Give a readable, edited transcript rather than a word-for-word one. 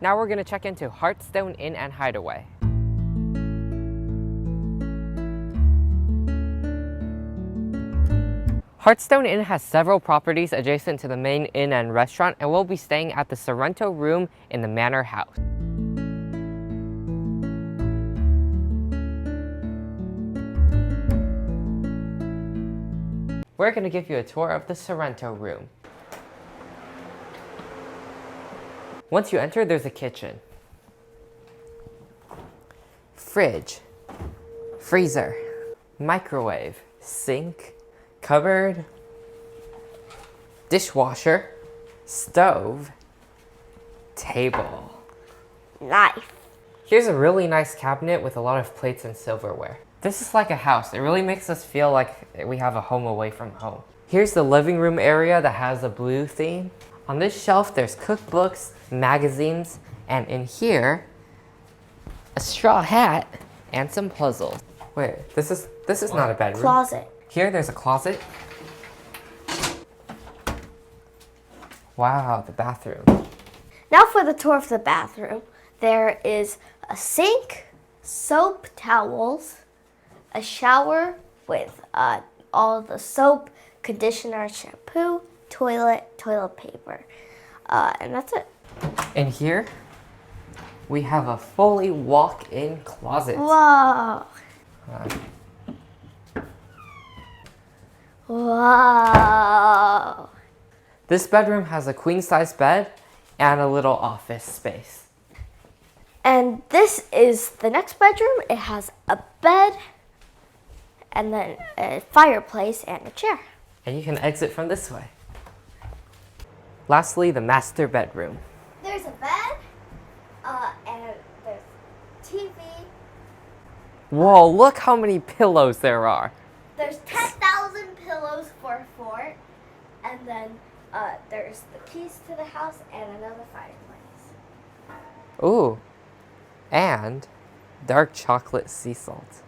Now we're going to check into Hartstone Inn and Hideaway. Hartstone Inn has several properties adjacent to the main inn and restaurant, and we'll be staying at the Sorrento room in the Manor House. We're going to give you a tour of the Sorrento room. Once you enter, there's a kitchen, fridge, freezer, microwave, sink, cupboard, dishwasher, stove, table, knife. Here's a really nice cabinet with a lot of plates and silverware. This is like a house. It really makes us feel like we have a home away from home. Here's the living room area that has a blue theme. On this shelf, there's cookbooks, magazines, and in here, a straw hat and some puzzles. Wait, this is not a bedroom. Closet. Here, there's a closet. Wow, the bathroom. Now for the tour of the bathroom. There is a sink, soap, towels, a shower with all the soap, conditioner, shampoo, toilet paper, and that's it. And here, we have a fully walk-in closet. Whoa! Whoa! This bedroom has a queen-size bed and a little office space. And this is the next bedroom. It has a bed, and then a fireplace and a chair. And you can exit from this way. Lastly, the master bedroom. There's a bed, and there's TV. Whoa, look how many pillows there are. There's 10,000 pillows for a fort, and then there's the keys to the house and another fireplace. Ooh, and dark chocolate sea salt.